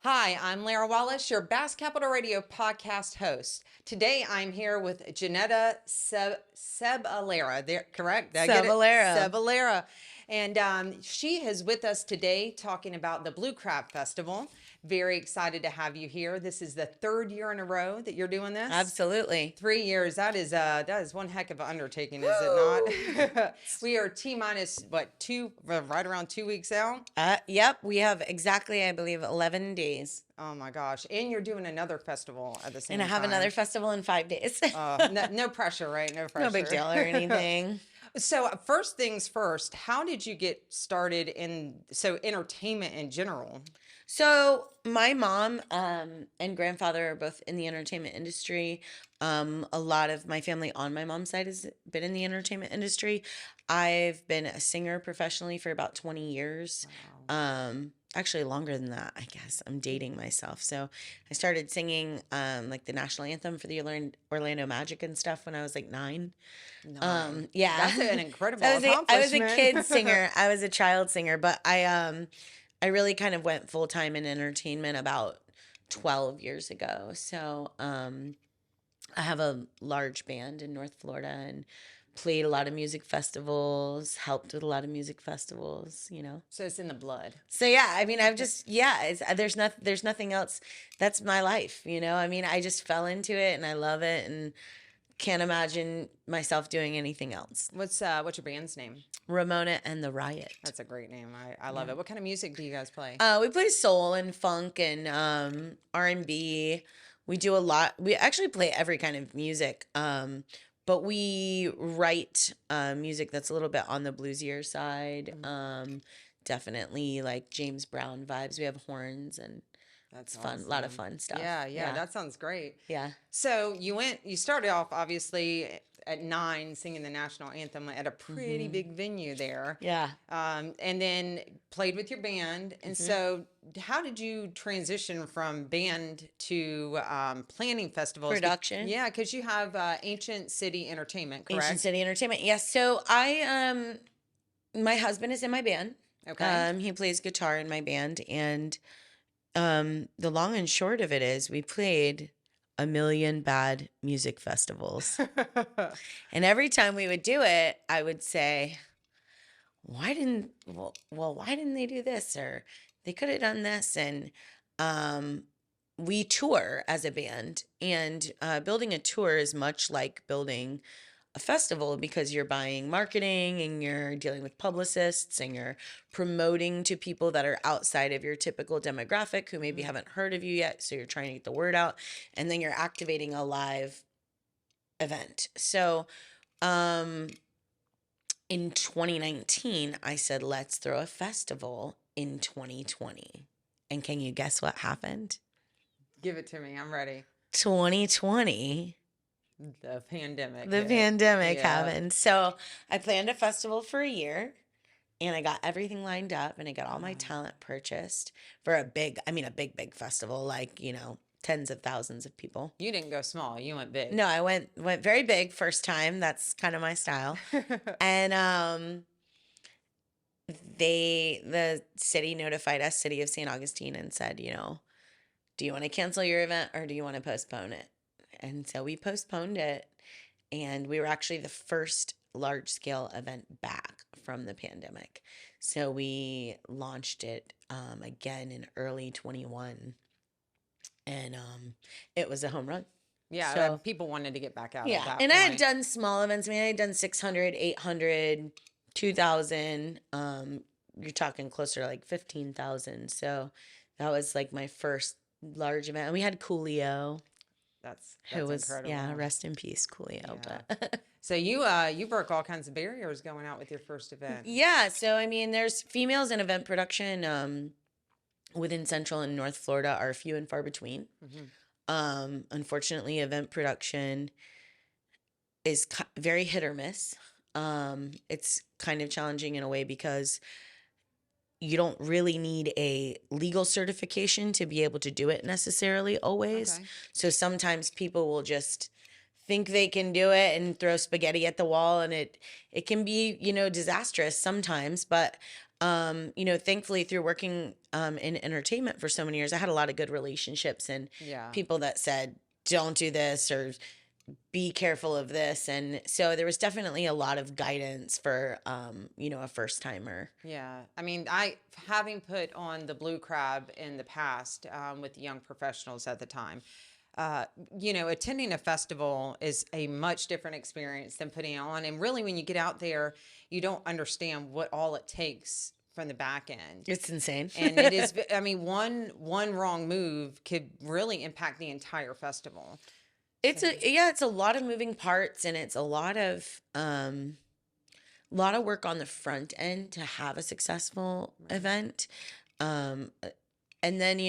Hi, I'm Lara Wallace, your Bass Capital Radio podcast host. Today I'm here with Jeanetta Cebollero. There, correct? Did I get it? Cebollero. Cebollero. And she is with us today talking about the Blue Crab Festival. Very excited to have you here. This is the third year in a row that you're doing this. Absolutely. 3 years. That is one heck of an undertaking, is it not? We are T minus right around 2 weeks out. Yep, we have exactly, I believe, 11 days. Oh my gosh. And you're doing another festival at the same And I have time. another festival in 5 days. No pressure, right? No pressure. No big deal or anything. So first things first, how did you get started in entertainment in general? So my mom and grandfather are both in the entertainment industry. A lot of my family on my mom's side has been in the entertainment industry. I've been a singer professionally for about 20 years. Wow. Actually longer than that, I guess. I'm dating myself. So I started singing like the national anthem for the Orlando Magic and stuff when I was like 9. Yeah. That's an incredible I was a accomplishment. kid singer. I was a child singer, but I really kind of went full time in entertainment about 12 years ago. So I have a large band in North Florida and played a lot of music festivals, helped with a lot of music festivals. So it's in the blood. So yeah, I mean, I've just there's nothing else. That's my life. I mean, I just fell into it and I love it and can't imagine myself doing anything else. What's your band's name? Ramona and the Riot. That's a great name. I love it. What kind of music do you guys play? We play soul and funk and R&B. We do a lot. We actually play every kind of music. But we write music that's a little bit on the bluesier side. Definitely like James Brown vibes. We have horns and That's it's fun. awesome. A lot of fun stuff. Yeah, that sounds great. Yeah. So you started off obviously at 9 singing the national anthem at a pretty big venue there. Yeah. And then played with your band. And so how did you transition from band to planning festivals? Production. Yeah, because you have Ancient City Entertainment, correct? Ancient City Entertainment. Yes. So my husband is in my band. Okay. He plays guitar in my band, and the long and short of it is we played a million bad music festivals. And every time we would do it, I would say, why didn't they do this? Or they could have done this. And we tour as a band, and building a tour is much like building a festival because you're buying marketing and you're dealing with publicists and you're promoting to people that are outside of your typical demographic who maybe haven't heard of you yet. So you're trying to get the word out, and then you're activating a live event. So in 2019, I said, let's throw a festival in 2020. And can you guess what happened? Give it to me. I'm ready. 2020. The pandemic. The pandemic happened. So I planned a festival for a year, and I got everything lined up, and I got all my talent purchased for a big festival, like, tens of thousands of people. You didn't go small. You went big. No, I went very big first time. That's kind of my style. And the city notified us, City of St. Augustine, and said, do you want to cancel your event or do you want to postpone it? And so we postponed it, and we were actually the first large-scale event back from the pandemic. So we launched it again in early 21, and it was a home run. Yeah, So, people wanted to get back out yeah. at that And point. I had done small events. I mean, I had done 600, 800, 2,000. You're talking closer to like 15,000. So that was like my first large event. And we had Coolio. That's Who was incredible. Yeah, rest in peace, Coolio. Yeah. But So you broke all kinds of barriers going out with your first event. yeah, so I mean, there's females in event production within Central and North Florida are few and far between. Unfortunately, event production is very hit or miss. It's kind of challenging in a way because you don't really need a legal certification to be able to do it necessarily always. Okay. So sometimes people will just think they can do it and throw spaghetti at the wall, and it can be, disastrous sometimes. But thankfully through working in entertainment for so many years, I had a lot of good relationships and Yeah. people that said, don't do this or be careful of this. And so there was definitely a lot of guidance for, a first timer. Yeah. I mean, having put on the Blue Crab in the past with young professionals at the time, attending a festival is a much different experience than putting on. And really, when you get out there, you don't understand what all it takes from the back end. It's insane. And it is, I mean, one wrong move could really impact the entire festival. It's a lot of moving parts, and it's a lot of work on the front end to have a successful event. And then,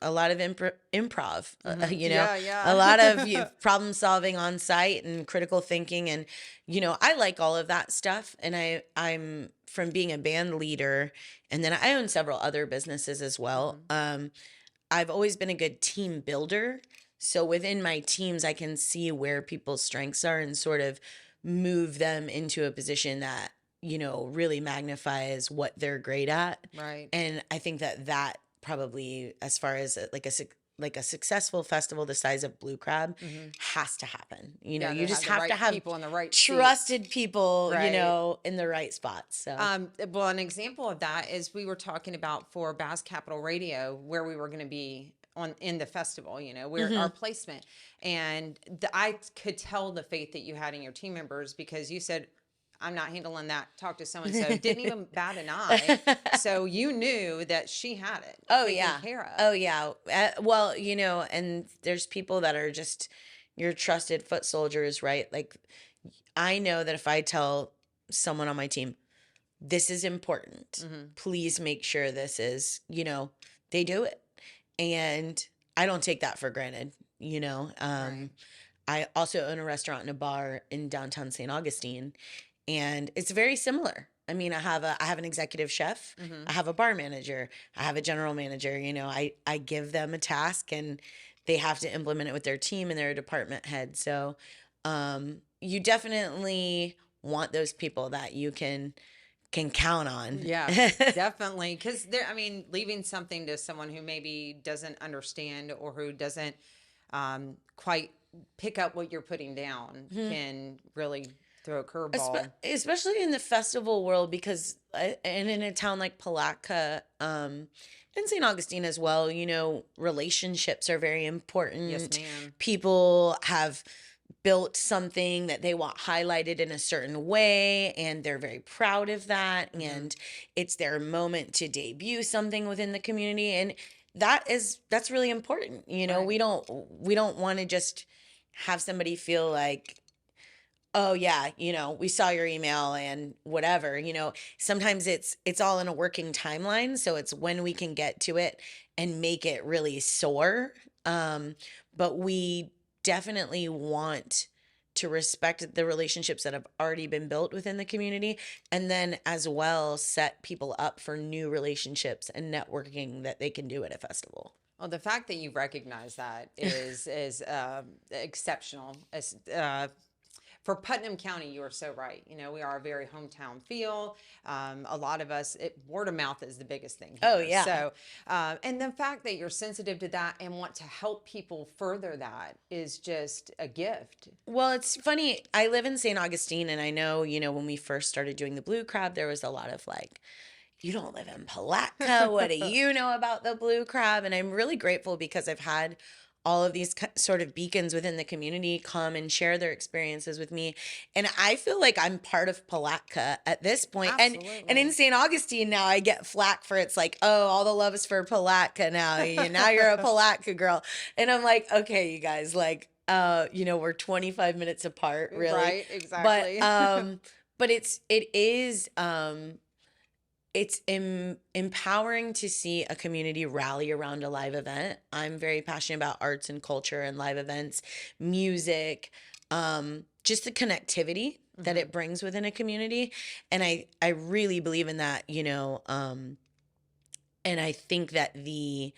a lot of improv, Yeah. a lot of problem solving on site and critical thinking. And, I like all of that stuff. And I'm from being a band leader, and then I own several other businesses as well. I've always been a good team builder. So within my teams, I can see where people's strengths are and sort of move them into a position that, really magnifies what they're great at. Right. And I think that probably, as far as like a successful festival the size of Blue Crab, has to happen. Yeah, You just the have right to have people in the right trusted people, Right. in the right spots. So Well, an example of that is we were talking about for Bass Capital Radio where we were going to be in the festival, where our placement, and I could tell the faith that you had in your team members, because you said, I'm not handling that. Talk to so and so. Didn't even bat an eye. So you knew that she had it. Oh taken yeah. care of. Oh yeah. Well, and there's people that are just your trusted foot soldiers, right? Like, I know that if I tell someone on my team, this is important, please make sure this is, they do it. And I don't take that for granted, Right. I also own a restaurant and a bar in downtown St. Augustine, and it's very similar. I mean, I have an executive chef, I have a bar manager, I have a general manager. I give them a task, and they have to implement it with their team and their department head. So, you definitely want those people that you can count on. Yeah, definitely. Because leaving something to someone who maybe doesn't understand or who doesn't quite pick up what you're putting down can really throw a curveball. Especially in the festival world, because and in a town like Palatka, in St. Augustine as well, relationships are very important. Yes, ma'am. People have built something that they want highlighted in a certain way, and they're very proud of that, and it's their moment to debut something within the community, and that's really important. Right. We don't want to just have somebody feel like, oh yeah, we saw your email and whatever. Sometimes it's all in a working timeline, so it's when we can get to it and make it really soar. But we definitely want to respect the relationships that have already been built within the community, and then as well set people up for new relationships and networking that they can do at a festival. Well, the fact that you recognize that is exceptional. For Putnam County, you are so right. We are a very hometown feel. A lot of us, word of mouth is the biggest thing here. Oh, yeah. So, and the fact that you're sensitive to that and want to help people further that is just a gift. Well, it's funny. I live in St. Augustine, and I know, when we first started doing the Blue Crab, there was a lot of like, you don't live in Palatka. What do you know about the Blue Crab? And I'm really grateful because I've had all of these sort of beacons within the community come and share their experiences with me. And I feel like I'm part of Palatka at this point. Absolutely. And in St. Augustine now, I get flack for, it's like, oh, all the love is for Palatka now. Now you're a Palatka girl. And I'm like, okay, you guys, like, we're 25 minutes apart, really. Right, exactly. But it is it's empowering to see a community rally around a live event. I'm very passionate about arts and culture and live events, music, just the connectivity that it brings within a community. And I really believe in that, and I think that the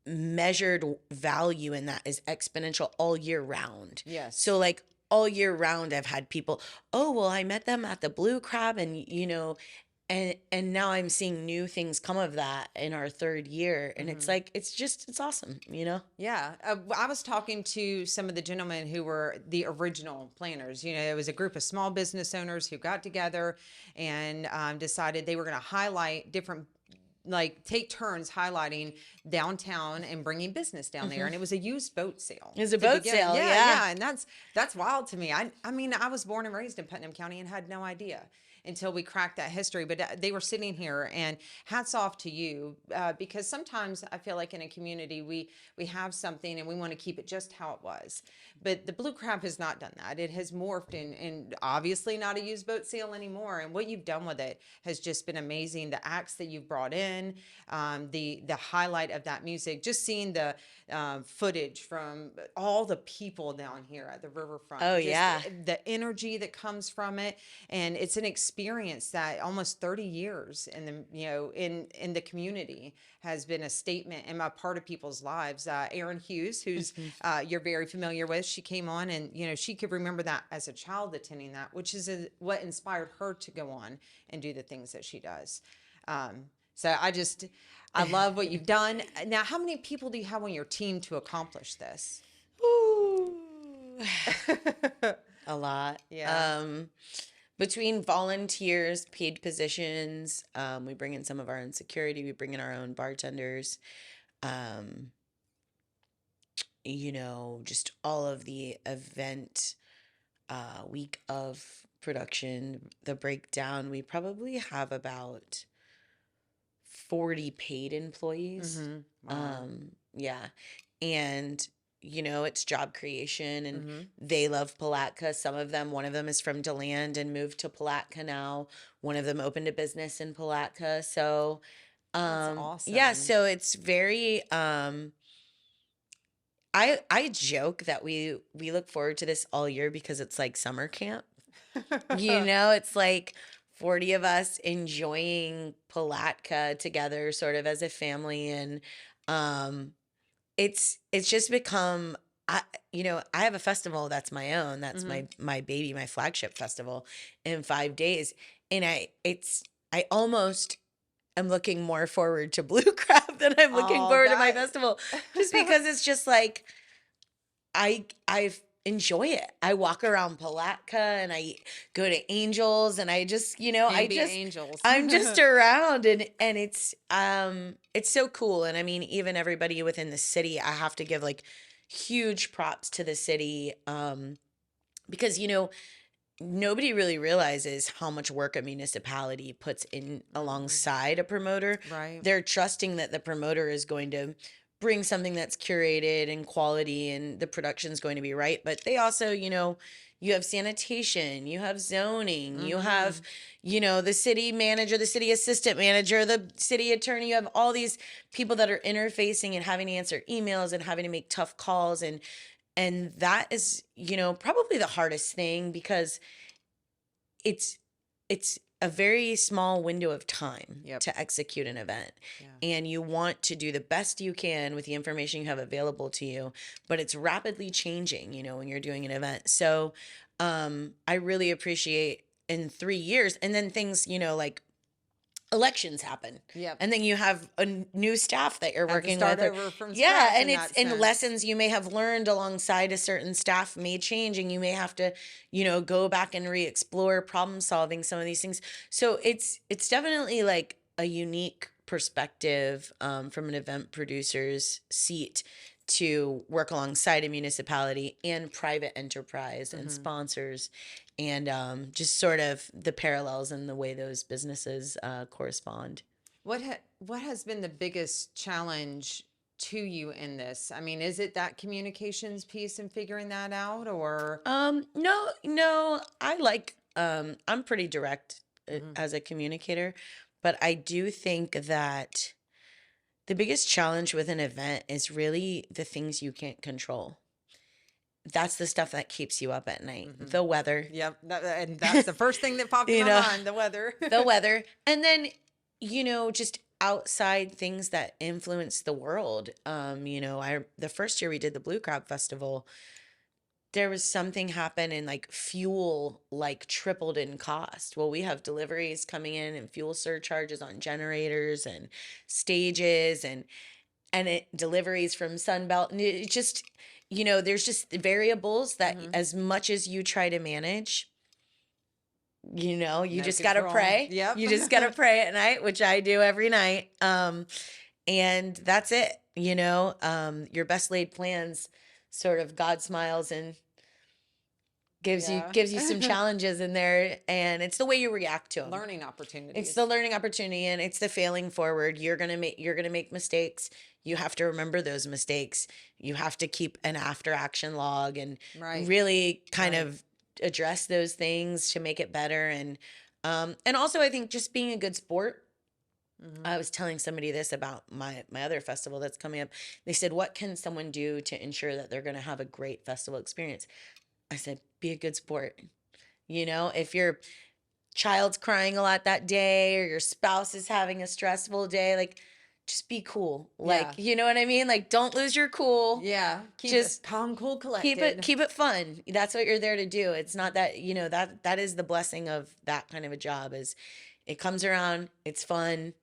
measured value in that is exponential all year round. Yes. So like all year round, I've had people, oh, well, I met them at the Blue Crab, and and now I'm seeing new things come of that in our third year, and it's like it's awesome, you know. Yeah, I was talking to some of the gentlemen who were the original planners. You know, it was a group of small business owners who got together and decided they were going to highlight different, like take turns highlighting downtown and bringing business down there. And it was a used boat sale. It was a to boat begin. sale, Yeah, yeah. yeah, and that's wild to me. I mean, I was born and raised in Putnam County and had no idea until we cracked that history. But they were sitting here, and hats off to you, because sometimes I feel like in a community we have something and we want to keep it just how it was. But the Blue Crab has not done that. It has morphed and obviously not a used boat sale anymore. And what you've done with it has just been amazing. The acts that you've brought in, the highlight of that music, just seeing the footage from all the people down here at the riverfront. Oh, just yeah. the energy that comes from it, and it's an experience that almost 30 years in the in the community has been a statement and a part of people's lives. Erin Hughes, who's you're very familiar with, she came on, and she could remember that as a child attending that, which is what inspired her to go on and do the things that she does. So I love what you've done. Now, how many people do you have on your team to accomplish this? Ooh. A lot. Yeah. Between volunteers, paid positions, we bring in some of our own security, we bring in our own bartenders, just all of the event week of production, the breakdown, we probably have about 40 paid employees. Wow. Yeah. And it's job creation, and they love Palatka. One of them is from DeLand and moved to Palatka now. One of them opened a business in Palatka. So, That's awesome. yeah, so it's very, I joke that we look forward to this all year because it's like summer camp. It's like 40 of us enjoying Palatka together sort of as a family, and it's just become I have a festival that's my own, that's my baby, my flagship festival in 5 days, and I almost am looking more forward to Blue Crab than I'm looking forward to my festival, just because it's just like I enjoy it. I walk around Palatka and I go to Angels, and I just, Angels. I'm just around, and it's so cool. And I mean, even everybody within the city, I have to give like huge props to the city, because nobody really realizes how much work a municipality puts in alongside a promoter. Right. They're trusting that the promoter is going to bring something that's curated and quality, and the production is going to be right. But they also, you have sanitation, you have zoning, you have, the city manager, the city assistant manager, the city attorney. You have all these people that are interfacing and having to answer emails and having to make tough calls. And that is, probably the hardest thing, because it's a very small window of time to execute an event. Yeah. And you want to do the best you can with the information you have available to you, but it's rapidly changing, when you're doing an event. So I really appreciate in 3 years, and then things, like elections happen. Yep. And then you have a new staff that you're working start with. Over from yeah. scratch And and lessons you may have learned alongside a certain staff may change, and you may have to, go back and re-explore problem solving some of these things. So it's definitely like a unique perspective, from an event producer's seat, to work alongside a municipality and private enterprise and sponsors, and just sort of the parallels in the way those businesses correspond. What has been the biggest challenge to you in this? I mean, is it that communications piece and figuring that out, or? No, I like, I'm pretty direct as a communicator, but I do think that the biggest challenge with an event is really the things you can't control. That's the stuff that keeps you up at night. The weather. Yep. And that's the first thing that popped in my mind, the weather. The weather. And then, just outside things that influence the world. The first year we did the Blue Crab Festival, there was something happen and like fuel like tripled in cost. Well, we have deliveries coming in and fuel surcharges on generators and stages and it deliveries from Sunbelt. And it just, there's just variables that Mm-hmm. as much as you try to manage, you No just got to control. pray. Yep. You just got to pray at night, which I do every night. And that's it. Your best laid plans, sort of God smiles and Yeah. gives you some challenges in there, and it's the way you react to them. Learning opportunities. It's the learning opportunity, and it's the failing forward. You're gonna make mistakes. You have to remember those mistakes. You have to keep an after action log and Right. really kind Right. of address those things to make it better. And also I think just being a good sport. Mm-hmm. I was telling somebody this about my other festival that's coming up. They said, what can someone do to ensure that they're going to have a great festival experience? I said, be a good sport. If your child's crying a lot that day or your spouse is having a stressful day, like just be cool. Like, Yeah. you know what I mean? Like, don't lose your cool. Yeah. Keep Just it calm, cool, collected. keep it fun. That's what you're there to do. It's not that, that is the blessing of that kind of a job is it comes around, it's fun.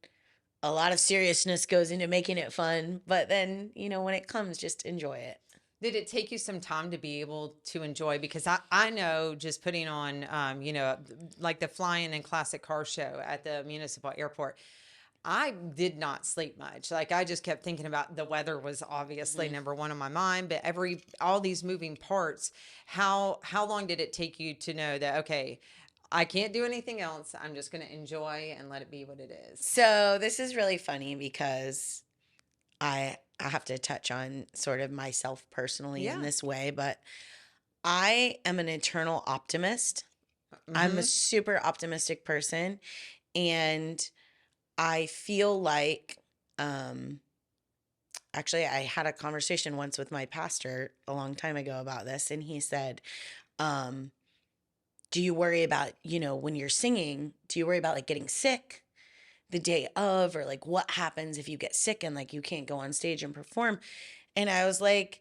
A lot of seriousness goes into making it fun, but then, when it comes, just enjoy it. Did it take you some time to be able to enjoy? Because I know just putting on, like the flying and classic car show at the municipal airport, I did not sleep much. Like I just kept thinking about the weather was obviously number one on my mind, but all these moving parts, how long did it take you to know that, okay, I can't do anything else. I'm just going to enjoy and let it be what it is. So this is really funny because I have to touch on sort of myself personally in this way, but I am an eternal optimist. Mm-hmm. I'm a super optimistic person, and I feel like actually I had a conversation once with my pastor a long time ago about this, and he said, do you worry about, when you're singing, do you worry about like getting sick the day of, or like what happens if you get sick and like you can't go on stage and perform? And I was like,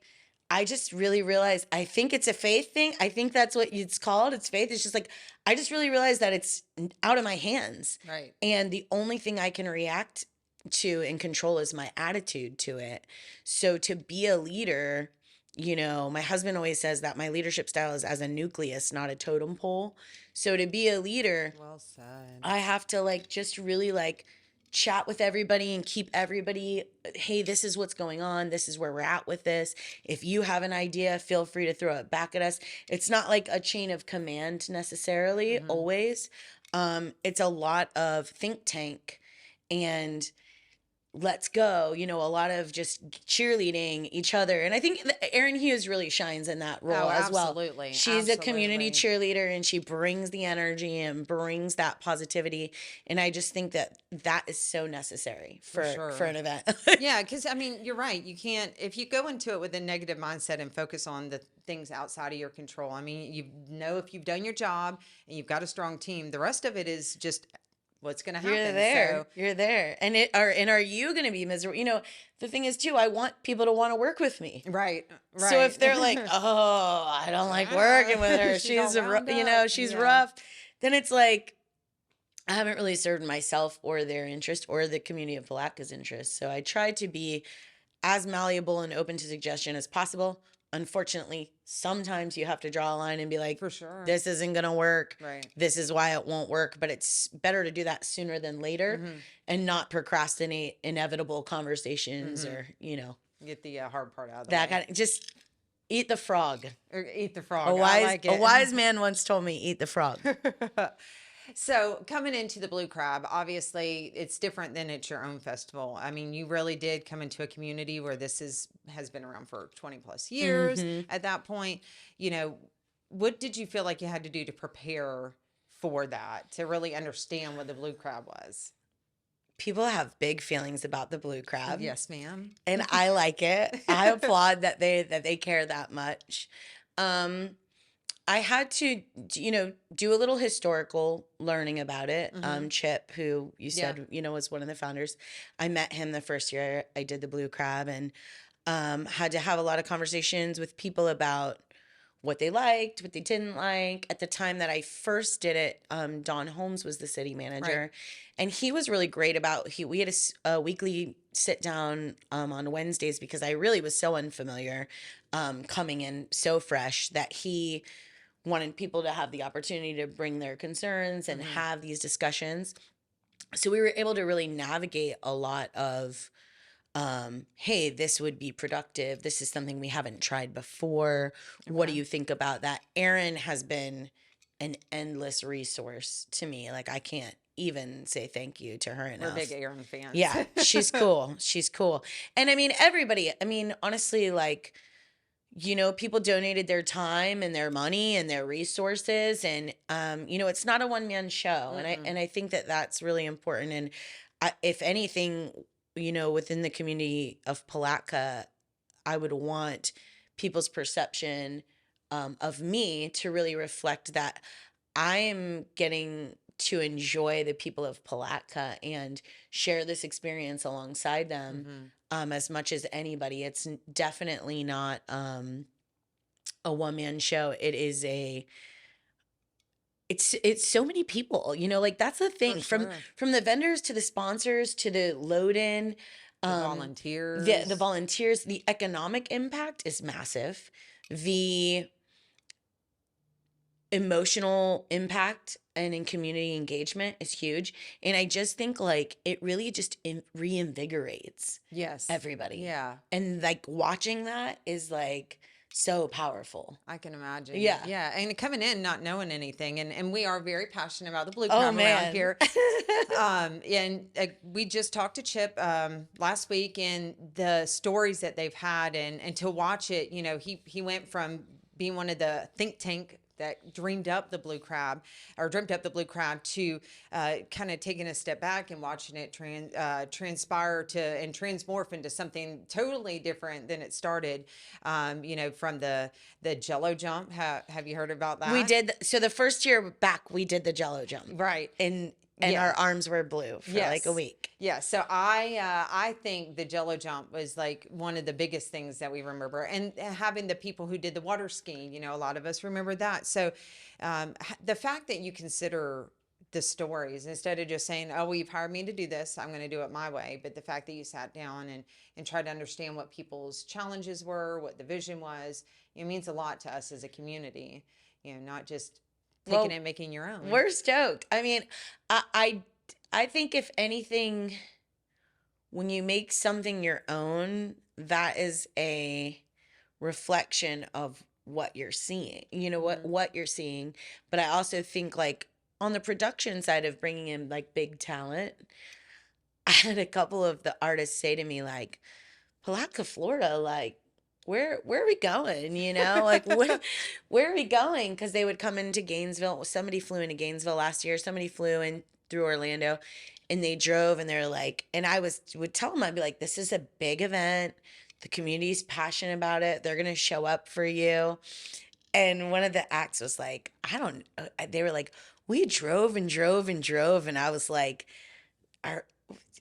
I just really realized, I think it's a faith thing. I think that's what it's called. It's faith. It's just like, I just really realized that it's out of my hands. Right. And the only thing I can react to and control is my attitude to it. So to be a leader, my husband always says that my leadership style is as a nucleus, not a totem pole. So to be a leader, Well said. I have to like just really like chat with everybody and keep everybody, hey, this is what's going on. This is where we're at with this. If you have an idea, feel free to throw it back at us. It's not like a chain of command necessarily, always. It's a lot of think tank and let's go, a lot of just cheerleading each other. And I think Erin Hughes really shines in that role as well. Absolutely. She's a community cheerleader and she brings the energy and brings that positivity. And I just think that is so necessary for an event. Yeah, because I mean, you're right. You can't, if you go into it with a negative mindset and focus on the things outside of your control. I mean, if you've done your job and you've got a strong team, the rest of it is just what's going to happen. You're there. And are you going to be miserable? The thing is too, I want people to want to work with me. Right. So if they're like, oh, I don't like working with her. She's rough. Then it's like, I haven't really served myself or their interest or the community of Palatka's interest. So I try to be as malleable and open to suggestion as possible. Unfortunately, sometimes you have to draw a line and be like, for sure, this isn't going to work. Right. This is why it won't work. But it's better to do that sooner than later and not procrastinate inevitable conversations or, get the hard part out of the that way. kind of, just eat the frog. Or eat the frog. A wise man once told me, eat the frog. So coming into the Blue Crab, obviously it's different than it's your own festival. I mean, you really did come into a community where this has been around for 20 plus years. At that point, what did you feel like you had to do to prepare for that, to really understand what the Blue Crab was? People have big feelings about the Blue Crab. Yes, ma'am. And I like it. I applaud that they care that much. I had to, do a little historical learning about it. Chip, who you said, was one of the founders. I met him the first year I did the Blue Crab and had to have a lot of conversations with people about what they liked, what they didn't like. At the time that I first did it, Don Holmes was the city manager, Right. and he was really great about we had a weekly sit down on Wednesdays because I really was so unfamiliar, coming in so fresh that he wanted people to have the opportunity to bring their concerns and have these discussions. So we were able to really navigate a lot of, hey, this would be productive. This is something we haven't tried before. What do Okay. you think about that? Erin has been an endless resource to me. Like, I can't even say thank you to her We're big enough. Aaron fans. Yeah, she's cool. She's cool. And I mean, everybody, I mean, honestly, like, people donated their time and their money and their resources, and it's not a one-man show, and I think that that's really important. And if anything, within the community of Palatka, I would want people's perception, of me to really reflect that I am getting to enjoy the people of Palatka and share this experience alongside them, as much as anybody. It's definitely not, a one-man show. It's so many people, like that's the For thing, sure. from the vendors to the sponsors to the load in, The the volunteers. volunteers. The economic impact is massive. The emotional impact and in community engagement is huge. And I just think like it really just reinvigorates Yes. everybody. Yeah. And like watching that is like so powerful. I can imagine. Yeah. Yeah. And coming in, not knowing anything. And we are very passionate about the blue Oh, crab man. around here. And we just talked to Chip last week, and the stories that they've had, and to watch it, he went from being one of the think tank that dreamed up the blue crab to kind of taking a step back and watching it transpire to and transmorph into something totally different than it started. From the Jello jump. Have you heard about that? We did. So the first year back, we did the Jello jump. Right. And Yeah. our arms were blue for like a Yes. week. Yeah, so I think the Jello jump was like one of the biggest things that we remember, and having the people who did the water skiing, a lot of us remember that. So the fact that you consider the stories instead of just saying, "Oh, well, you've hired me to do this, I'm going to do it my way," but the fact that you sat down and tried to understand what people's challenges were, what the vision was, it means a lot to us as a community. Not just taking it and making your own. We're stoked. I mean, I think if anything, when you make something your own, that is a reflection of what you're seeing, what you're seeing. But I also think like on the production side of bringing in like big talent, I had a couple of the artists say to me like, Palatka, Florida, like, where are we going? Like where are we going? Because they would come into Gainesville. Somebody flew into Gainesville last year. Somebody flew in through Orlando, and they drove, and they're like, and I would tell them, I'd be like, this is a big event. The community's passionate about it. They're gonna show up for you. And one of the acts was like, I don't. They were like, we drove and drove and drove, and I was like,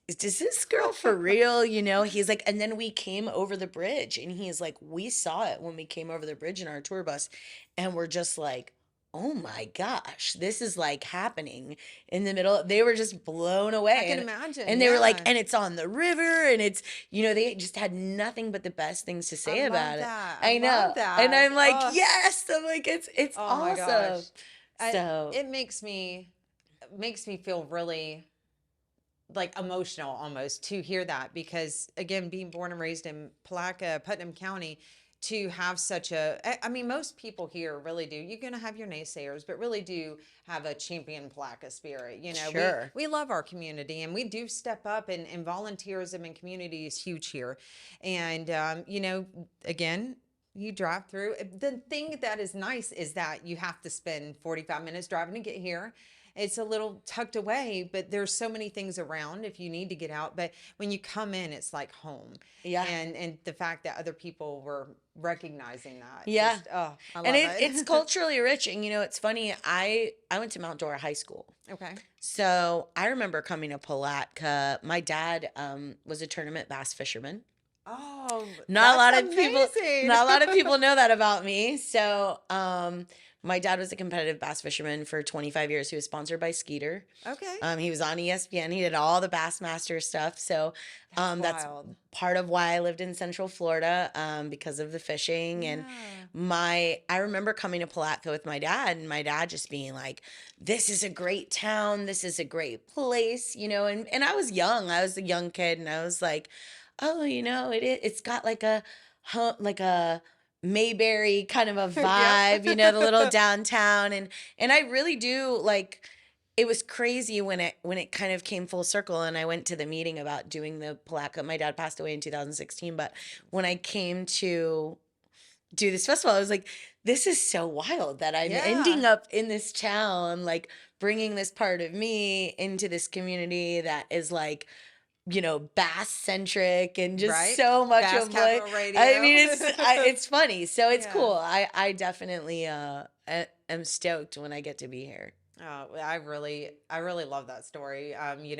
is this girl for real? He's like, and then we came over the bridge, and he's like, we saw it when we came over the bridge in our tour bus, and we're just like, oh my gosh, this is like happening in the middle. They were just blown away. I can imagine. And they were like, and it's on the river, and it's, they just had nothing but the best things to say about it. I know. Love that. And I'm like, yes. I'm like, it's oh awesome. My gosh. So it makes me feel really like emotional almost to hear that, because again, being born and raised in Palatka, Putnam County, to have such I mean, most people here really do. You're going to have your naysayers, but really do have a champion Palatka spirit. Sure. We love our community, and we do step up, and volunteerism and community is huge here. And, again, you drive through. The thing that is nice is that you have to spend 45 minutes driving to get here. It's a little tucked away, but there's so many things around if you need to get out. But when you come in, it's like home. Yeah. And the fact that other people were recognizing that. Yeah. Just, I love and it. It's culturally rich. And, it's funny. I went to Mount Dora High School. Okay. So I remember coming to Palatka. My dad was a tournament bass fisherman. Oh, Not a lot that's of people, amazing. not a lot of people know that about me. So, my dad was a competitive bass fisherman for 25 years. He was sponsored by Skeeter. Okay. He was on ESPN. He did all the Bassmaster stuff. So, that's Wild. part of why I lived in Central Florida, because of the fishing. And Yeah. I remember coming to Palatka with my dad, and my dad just being like, "This is a great town. This is a great place," and I was young. I was a young kid, and I was like, "Oh, it's got like like a Mayberry kind of a Yep. vibe, the little downtown." And I really do like. It was crazy when it kind of came full circle, and I went to the meeting about doing the Palatka. My dad passed away in 2016, but when I came to do this festival, I was like, this is so wild that I'm Yeah. ending up in this town, like bringing this part of me into this community that is like, bass centric and just Right. so much Bass of like, Capital I Radio. mean, it's funny. So it's Yeah. cool. I definitely am stoked when I get to be here. Oh, I really love that story.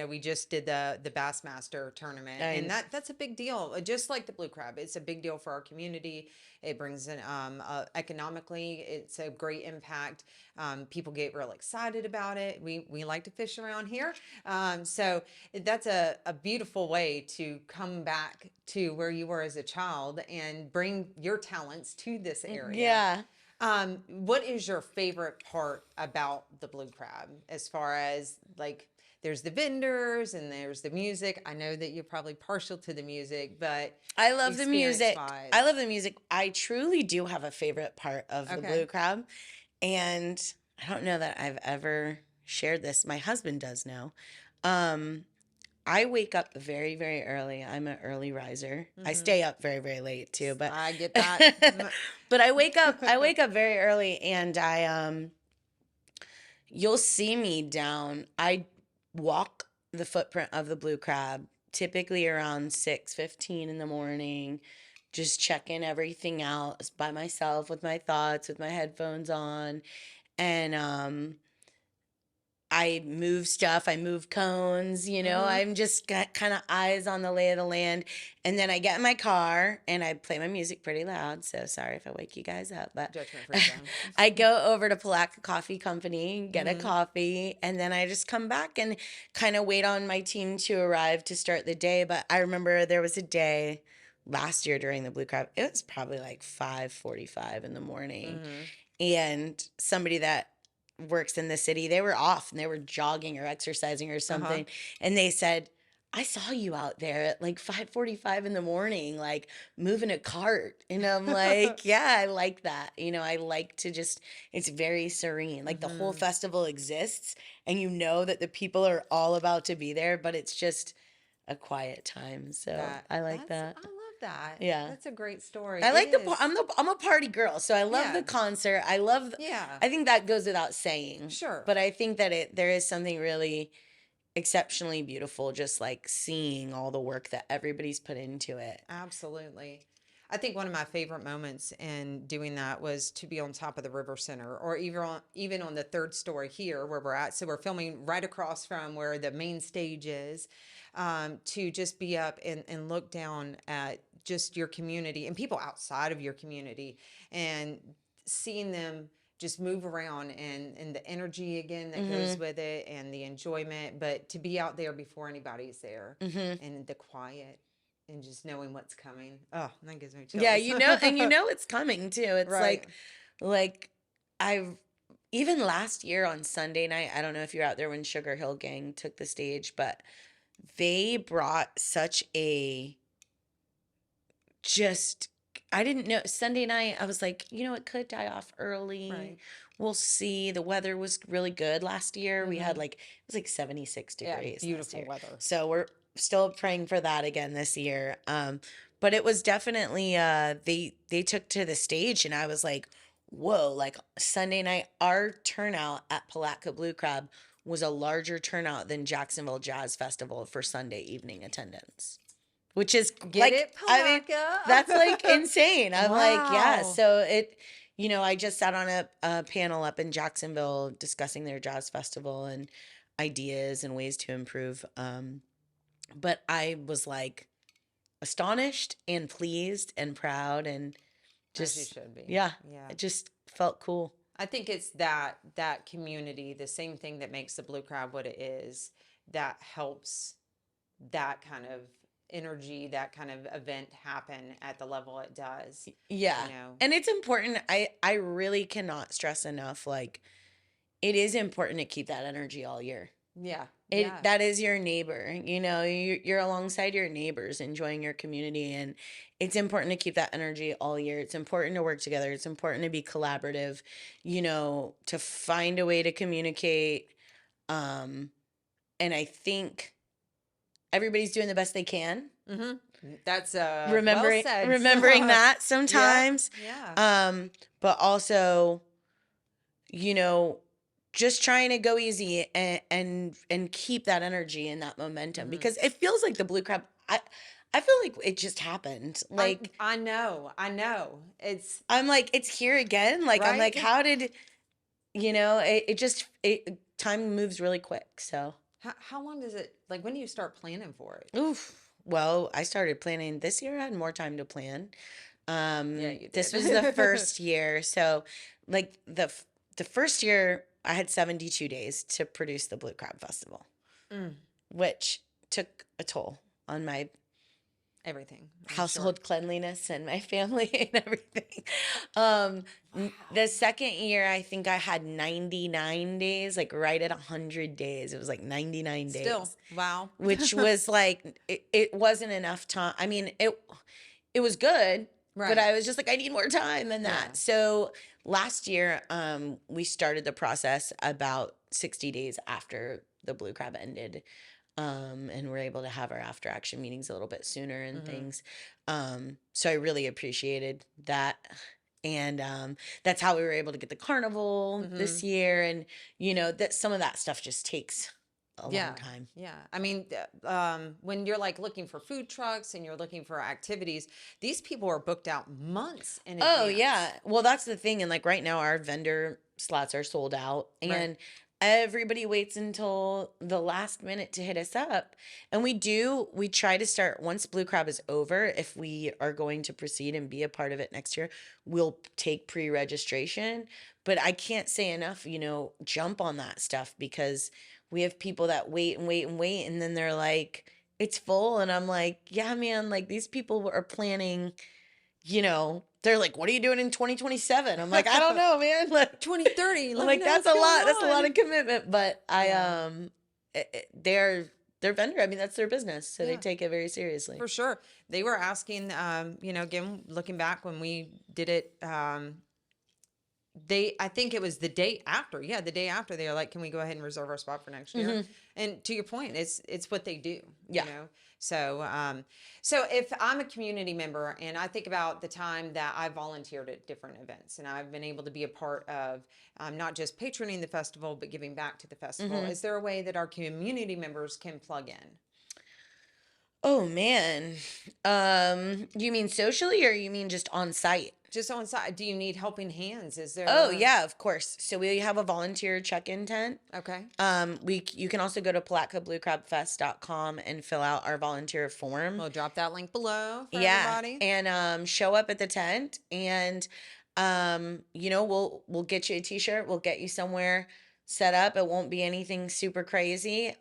We just did the Bassmaster tournament, and And that's a big deal. Just like the blue crab, it's a big deal for our community. It brings in economically, it's a great impact. People get real excited about it. We like to fish around here, so that's a beautiful way to come back to where you were as a child and bring your talents to this area. yeah. What is your favorite part about the blue crab as far as like there's the vendors and there's the music. I know that you're probably partial to the music, but I love the experience music. I wise. love the music. I truly do have a favorite part of the Okay. blue crab. And I don't know that I've ever shared this. My husband does know. Um, I wake up very, very early. I'm an early riser. I Mm-hmm. stay up very, very late too, but I get that. but I wake up very early, and you'll see me down. I walk the footprint of the blue crab typically around 6:15 in the morning, just checking everything out by myself with my thoughts, with my headphones on. And I move stuff, I move cones, Mm-hmm. I'm just got kind of eyes on the lay of the land. And then I get in my car and I play my music pretty loud. So sorry if I wake you guys up, but Judgment free zone. I go over to Palatka Coffee Company, get a Mm-hmm. coffee, and then I just come back and kind of wait on my team to arrive to start the day. But I remember there was a day last year during the Blue Crab, it was probably like 5:45 in the morning. Mm-hmm. And somebody that works in the city, they were off and they were jogging or exercising or Uh-huh. something. And they said, I saw you out there at like 5:45 in the morning, like moving a cart. And I'm like, yeah, I like that. I like to just, it's very serene. Like the whole Mm-hmm. festival exists and that the people are all about to be there, but it's just a quiet time. So I like that. I love that. Yeah. That's a great story. I It like is. I'm a party girl, so I love the Yeah. concert. Yeah. I think that goes without saying. Sure. But I think that there is something really exceptionally beautiful just like seeing all the work that everybody's put into it. Absolutely. I think one of my favorite moments in doing that was to be on top of the river center or even on the third story here where we're at. So we're filming right across from where the main stage is, to just be up and look down at just your community and people outside of your community and seeing them just move around and the energy again that goes Mhm. with it and the enjoyment, but to be out there before anybody's there Mhm. and the quiet and just knowing what's coming. Oh, that gives me Yeah, chills. and it's coming too. It's Right. like I've even last year on Sunday night, I don't know if you're out there when Sugar Hill Gang took the stage, but they brought such a just I didn't know Sunday night. I was like, it could die off early. Right. We'll see. The weather was really good last year. We had Mm-hmm. it was like 76 Yeah, degrees last beautiful year. weather. So we're still praying for that again this year. But it was definitely they took to the stage and I was like, whoa, like Sunday night, our turnout at Palatka Blue Crab was a larger turnout than Jacksonville Jazz Festival for Sunday evening attendance. Which is Get like, it, I mean, that's like Palatka? insane. I'm like, yeah. Wow. So I just sat on a panel up in Jacksonville discussing their jazz festival and ideas and ways to improve. But I was like, astonished and pleased and proud and As you just, should be. yeah, Yeah. it just felt cool. I think it's that community, the same thing that makes the Blue Crab what it is, that helps that kind of energy, that kind of event happen at the level it does. Yeah. You know. And it's important. I really cannot stress enough, like, it is important to keep that energy all year. Yeah. Yeah. That is your neighbor, you're alongside your neighbors enjoying your community, and it's important to keep that energy all year. It's important to work together. It's important to be collaborative, to find a way to communicate. And I think everybody's doing the best they can. Mm-hmm. That's Remembering well said. remembering that sometimes. Yeah. But also, just trying to go easy and keep that energy and that momentum, because it feels like the Blue Crab. I feel like it just happened. Like, I know. It's I'm like, it's here again. Like, I'm like, right. how did it time moves really quick. So How long does it, like, when do you start planning for it? oof. Well, I started planning this year. I had more time to plan. Yeah, you did. This was the first year. So, like, the first year, I had 72 days to produce the Blue Crab Festival, which took a toll on my Everything. I'm household cleanliness and my family and everything. The second year, I think I had 99 days, like right at 100 days. It was like 99 days. Still, wow. Which was like, it wasn't enough time. I mean, it was good, Right. but I was just like, I need more time than that. Yeah. So last year, we started the process about 60 days after the Blue Crab ended. And we're able to have our after action meetings a little bit sooner and things. So I really appreciated that. And that's how we were able to get the carnival this year. And, that some of that stuff just takes a long time. Yeah. I mean, when you're like looking for food trucks and you're looking for activities, these people are booked out months in advance. Oh, yeah. Well, that's the thing. And like right now, our vendor slots are sold out. And Right. everybody waits until the last minute to hit us up. And we try to start once Blue Crab is over. If we are going to proceed and be a part of it next year, we'll take pre-registration. But I can't say enough, jump on that stuff, because we have people that wait and wait and wait. And then they're like, it's full. And I'm like, yeah, man, like these people are planning, they're like, what are you doing in 2027? I'm like, I don't know, man. Like 2030. I'm let me like, know that's a what's lot. going That's a lot on. of commitment. But Yeah. they're vendor. I mean, that's their business. So they Yeah. take it very seriously. For sure. They were asking, again, looking back when we did it, I think it was the day after. Yeah, the day after they were like, can we go ahead and reserve our spot for next year? And to your point, it's what they do. Yeah. So if I'm a community member and I think about the time that I volunteered at different events and I've been able to be a part of not just patroning the festival, but giving back to the festival, is there a way that our community members can plug in? Oh man. You mean socially, or you mean just on site? Just on site, do you need helping hands? Is there? Oh yeah, of course. So we have a volunteer check-in tent. Okay. You can also go to PalatkaBlueCrabFest.com and fill out our volunteer form. We'll drop that link below for Yeah, everybody. and show up at the tent, and we'll get you a t-shirt. We'll get you somewhere set up. It won't be anything super crazy.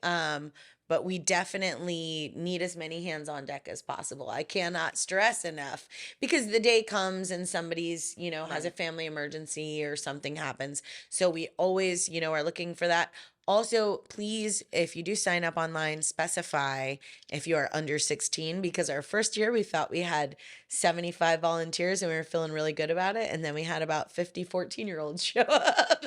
But we definitely need as many hands on deck as possible. I cannot stress enough, because the day comes and somebody's, has a family emergency or something happens. So we always, are looking for that. Also, please, if you do sign up online, specify if you are under 16, because our first year we thought we had 75 volunteers and we were feeling really good about it. And then we had about 50 14-year-olds show up.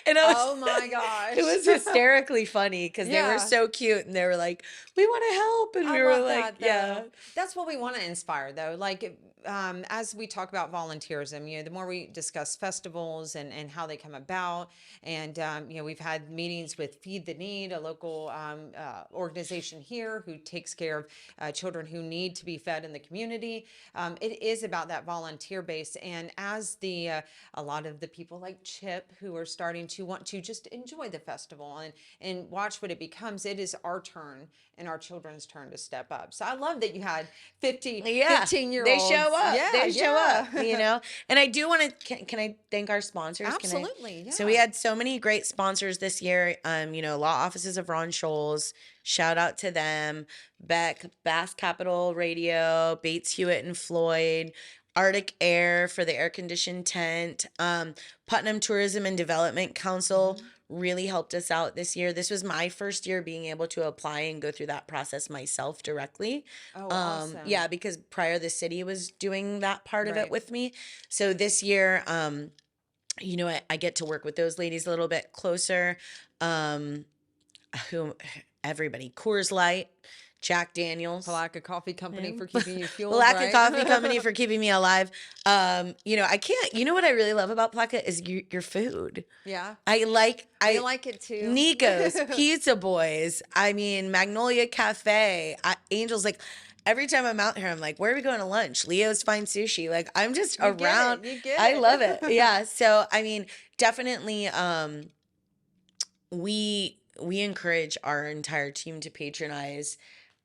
And oh my gosh. It was hysterically funny because they were so cute and they were like, we want to help. And we were like, yeah. That's what we want to inspire, though. Like, as we talk about volunteerism, the more we discuss festivals and how they come about. And, we've had meetings with Feed the Need, a local organization here who takes care of children who need to be fed in the community. It is about that volunteer base. And as a lot of the people like Chip who are starting to want to just enjoy the festival and watch what it becomes, it is our turn and our children's turn to step up. So I love that you had 15-year-olds. They show up. Yeah, They show up, you know. And I do want to, can I thank our sponsors? Absolutely, yeah. So we had so many great sponsors this year. You know, Law Offices of Ron Scholes. Shout out to them. Beck, Bass Capital Radio, Bates, Hewitt and Floyd, Arctic Air for the air conditioned tent. Putnam Tourism and Development Council really helped us out this year. This was my first year being able to apply and go through that process myself directly. Oh, awesome. Yeah, because prior the city was doing that part of it Right. with me. So this year, you know, I get to work with those ladies a little bit closer. Who everybody, Coors Light, Jack Daniels, Palatka Coffee Company for keeping you fueled. Palatka right? Coffee Company for keeping me alive. You know, I can't. You know what I really love about Palatka is your food. Yeah. I like it too. Nico's, Pizza Boys. I mean, Magnolia Cafe, Angels. Like every time I'm out here, I'm like, where are we going to lunch? Leo's Fine Sushi. Like I'm just around. You get I it. love it. Yeah. So I mean, definitely. We encourage our entire team to patronize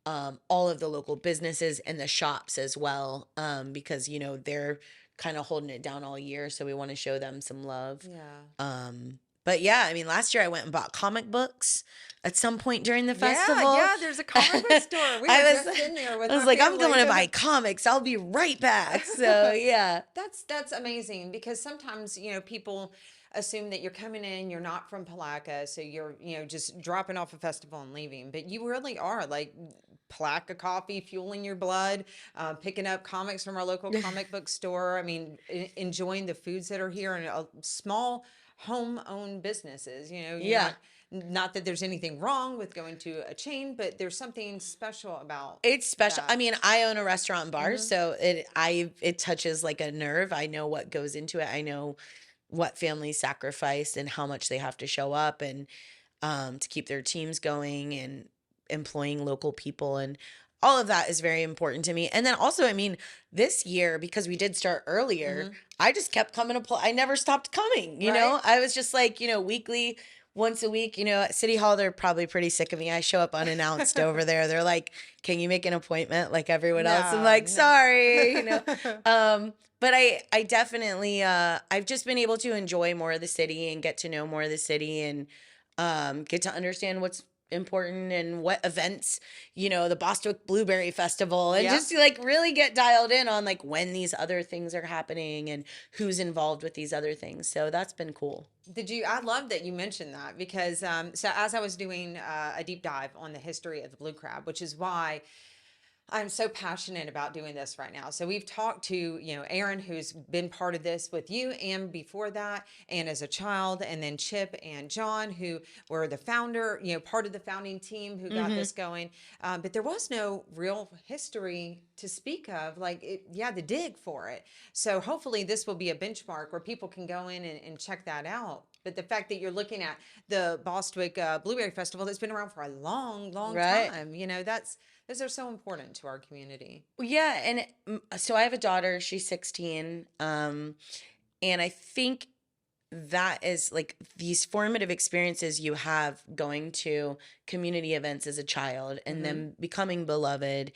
all of the local businesses and the shops as well, because you know they're kind of holding it down all year, so we want to show them some love. Yeah. But yeah, I mean, last year I went and bought comic books at some point during the festival. Yeah, there's a comic book store. We were just in there with I was my like, I'm family. going to buy comics. I'll be right back. So yeah. That's amazing, because sometimes, you know, people assume that you're coming in, you're not from Palatka, so you're, you know, just dropping off a festival and leaving. But you really are like Palatka coffee fueling your blood, picking up comics from our local comic book store. I mean, enjoying the foods that are here, and small home-owned businesses. You know, Yeah. Not that there's anything wrong with going to a chain, but there's something special about It's special. that. I mean, I own a restaurant and bar, so it touches like a nerve. I know what goes into it. I know what families sacrifice and how much they have to show up and to keep their teams going and employing local people, and all of that is very important to me. And then also, I mean, this year, because we did start earlier, I just kept coming to I never stopped coming, you know? I was just like, you know, weekly, once a week, you know, at City Hall, they're probably pretty sick of me. I show up unannounced over there. They're like, can you make an appointment like everyone else? I'm like, sorry, you know? But I definitely, I've just been able to enjoy more of the city and get to know more of the city and get to understand what's important and what events, you know, the Bostwick Blueberry Festival, and just to like really get dialed in on like when these other things are happening and who's involved with these other things. So that's been cool. I love that you mentioned that, because so as I was doing a deep dive on the history of the blue crab, which is why I'm so passionate about doing this right now. So we've talked to, you know, Aaron, who's been part of this with you and before that, and as a child, and then Chip and John, who were the founder, you know, part of the founding team who got this going. But there was no real history to speak of, like you had to dig for it. So hopefully this will be a benchmark where people can go in and check that out. But the fact that you're looking at the Bostwick Blueberry Festival that's been around for a long, long time, you know, those are so important to our community. Yeah, and so I have a daughter, she's 16, and I think that is like these formative experiences you have going to community events as a child and then becoming beloved,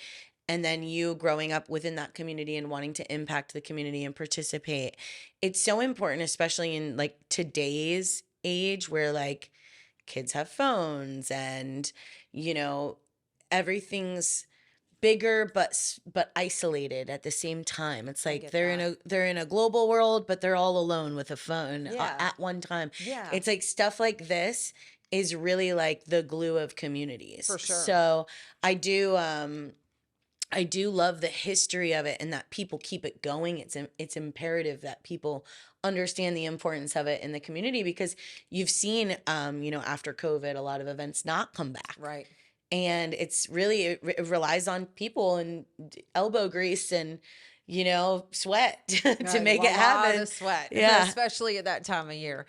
and then you growing up within that community and wanting to impact the community and participate. It's so important, especially in like today's age where like kids have phones and, you know, everything's bigger but isolated at the same time. It's like they're in a global world, but they're all alone with a phone at one time. Yeah. It's like stuff like this is really like the glue of communities. For sure. So I do love the history of it and that people keep it going. It's imperative that people understand the importance of it in the community, because you've seen you know, after COVID, a lot of events not come back. Right. And it's really, it relies on people and elbow grease and, you know, sweat to make it happen. A lot of sweat, Yeah. especially at that time of year.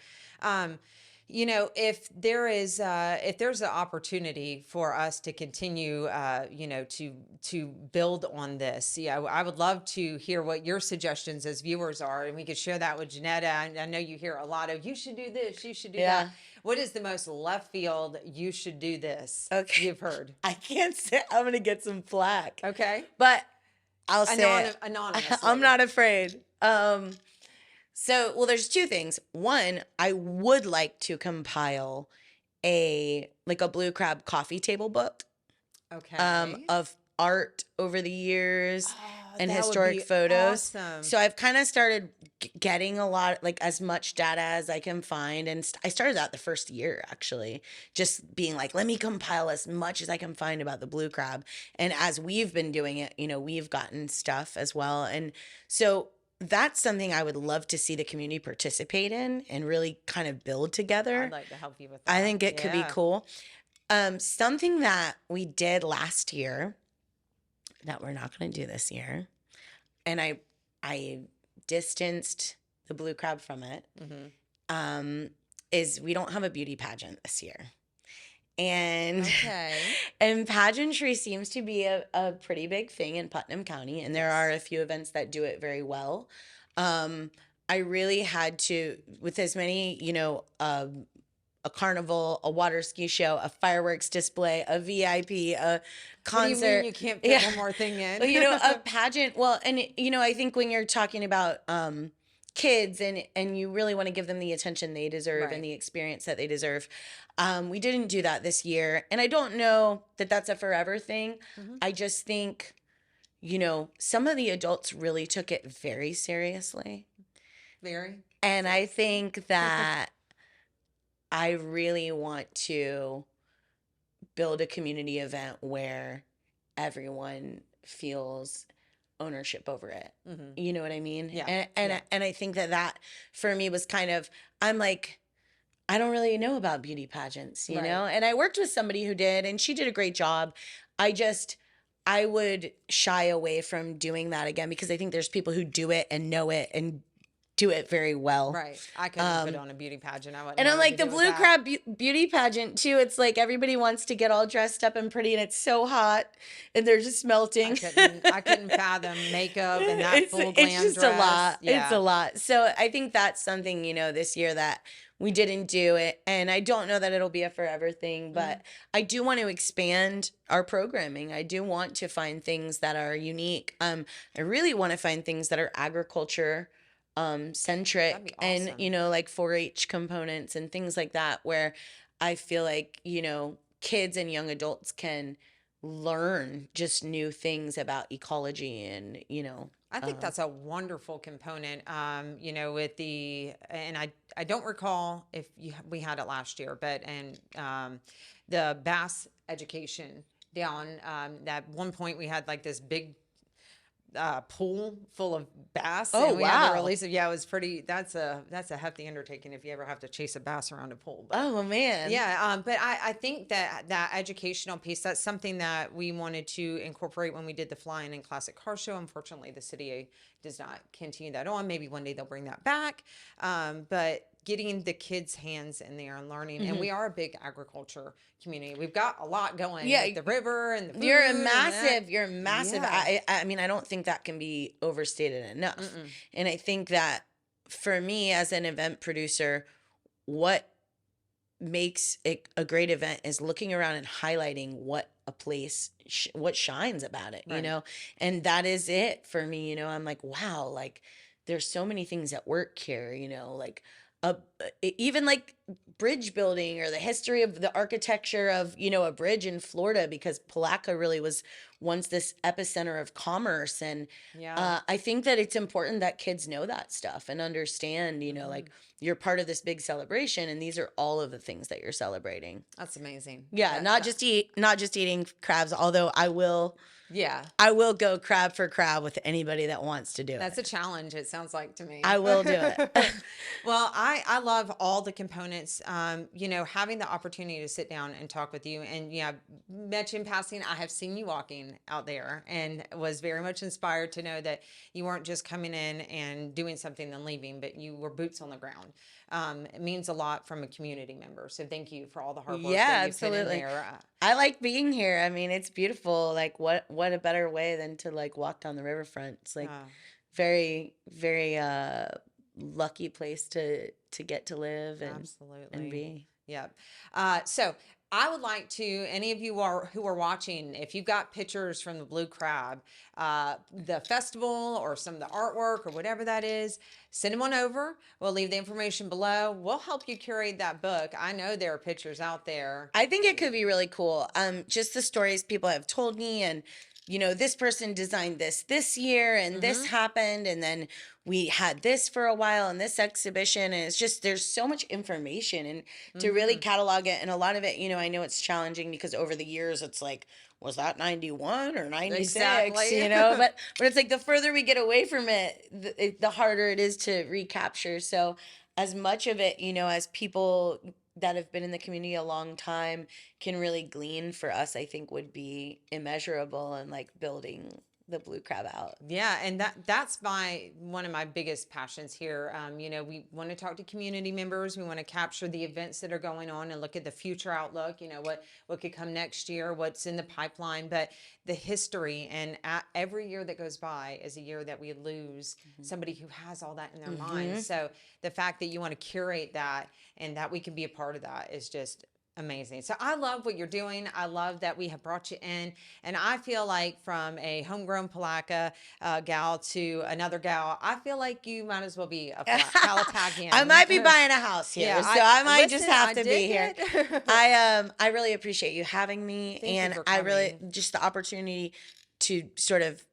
if there's an opportunity for us to continue, to build on this, I would love to hear what your suggestions as viewers are, and we could share that with Jeanetta. I know you hear a lot of, you should do this, you should do that. What is the most left field, you should do this, you've heard? I can't say, I'm going to get some flack. Okay. But I'll say it. Anonymously. I'm not afraid. Well, there's two things. One, I would like to compile a Blue Crab coffee table book. Okay. Of art over the years and that would historic be photos. awesome. So I've kind of started getting a lot, as much data as I can find. And I started that the first year, actually, just being like, let me compile as much as I can find about the blue crab. And as we've been doing it, we've gotten stuff as well. And so that's something I would love to see the community participate in and really kind of build together. I'd like to help you with that. I think it could be cool. Something that we did last year that we're not going to do this year, and I distanced the blue crab from it, is we don't have a beauty pageant this year. And and pageantry seems to be a pretty big thing in Putnam County, and there are a few events that do it very well. I really had to, with as many, a carnival, a water ski show, a fireworks display, a VIP, a concert. What do you mean you can't fit one more thing in? A pageant. Well, and I think when you're talking about kids and you really want to give them the attention they deserve and the experience that they deserve, we didn't do that this year. And I don't know that that's a forever thing. I just think, some of the adults really took it very seriously. Very. And I think that I really want to build a community event where everyone feels ownership over it. You know what I mean? Yeah. And I think that for me was kind of, I'm like, I don't really know about beauty pageants, you know? And I worked with somebody who did, and she did a great job. I would shy away from doing that again because I think there's people who do it and know it and do it very well. Right. I couldn't put on a beauty pageant. I wouldn't. And I'm like, the blue crab beauty pageant too. It's like everybody wants to get all dressed up and pretty, and it's so hot, and they're just melting. I couldn't fathom makeup and that full glam It's just dress. a lot. Yeah. It's a lot. So I think that's something, this year that we didn't do it, and I don't know that it'll be a forever thing, but I do want to expand our programming. I do want to find things that are unique. I really want to find things that are agriculture centric. That'd be awesome. And like 4-H components and things like that, where I feel like kids and young adults can learn just new things about ecology and I think that's a wonderful component. With and I don't recall if we had it last year, but the bass education down, that one point we had like this big pool full of bass. Oh, and we wow. had to release it. Yeah, it was pretty. That's a hefty undertaking if you ever have to chase a bass around a pool. But, oh man. Yeah, but I think that educational piece, that's something that we wanted to incorporate when we did the Flying and Classic Car Show. Unfortunately, the city does not continue that on. Maybe one day they'll bring that back. But getting the kids' hands in there and learning. And we are a big agriculture community. We've got a lot going. Yeah, with the river and the food You're and massive. Yeah. I mean, I don't think that can be overstated enough. And I think that for me as an event producer, what makes it a great event is looking around and highlighting what a place, what shines about it, and that is it for me. I'm like, wow, like there's so many things that work here, like even like bridge building or the history of the architecture of a bridge in Florida, because Palatka really was once this epicenter of commerce. And I think that it's important that kids know that stuff and understand like you're part of this big celebration, and these are all of the things that you're celebrating. That's amazing. Not just eating crabs, although I will go crab for crab with anybody that wants to do it. That's a challenge, it sounds like to me. I will do it. Well, I love all the components. Having the opportunity to sit down and talk with you, and met you in passing. I have seen you walking out there and was very much inspired to know that you weren't just coming in and doing something then leaving, but you were boots on the ground. it means a lot from a community member. So thank you for all the hard work Yeah, that you put in absolutely. there. I like being here. I mean, it's beautiful. Like what a better way than to like walk down the riverfront. It's like Uh, very, very lucky place to get to live and Absolutely. be. Yep. So I would like to, any of you who are watching, if you've got pictures from the Blue Crab, the festival or some of the artwork or whatever that is, send them on over. We'll leave the information below. We'll help you curate that book. I know there are pictures out there. I think it could be really cool. Just the stories people have told me, and this person designed this year, and this happened, and then we had this for a while, and this exhibition, and it's just there's so much information, and to really catalog it, and a lot of it, I know it's challenging because over the years, it's like, was that 91 or 96? Exactly. But it's like the further we get away from it, the harder it is to recapture. So as much of it, as people that have been in the community a long time can really glean for us, I think would be immeasurable, and like building the Blue Crab out. Yeah, and that's one of my biggest passions here. We want to talk to community members. We want to capture the events that are going on and look at the future outlook. What could come next year, what's in the pipeline, but the history. And every year that goes by is a year that we lose somebody who has all that in their mind. So the fact that you want to curate that and that we can be a part of that is just amazing. So I love what you're doing. I love that we have brought you in. And I feel like from a homegrown Palatka gal to another gal, I feel like you might as well be a Palatakian. I might be buying a house here, Yeah, so I might just listen, have I to be dig here. it. I really appreciate you having me, Thank you and for I really coming. just the opportunity to sort of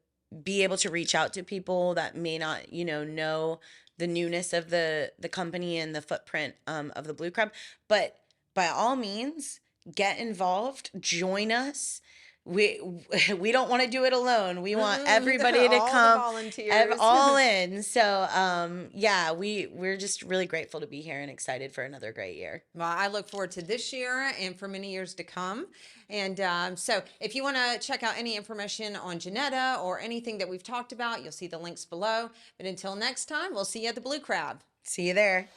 be able to reach out to people that may not, know the newness of the company and the footprint of the Blue Crab, but by all means, get involved, join us. We don't want to do it alone. We want everybody to All the come, volunteers. all in. So yeah, we're just really grateful to be here and excited for another great year. Well, I look forward to this year and for many years to come. And so if you want to check out any information on Jeanetta or anything that we've talked about, you'll see the links below. But until next time, we'll see you at the Blue Crab. See you there.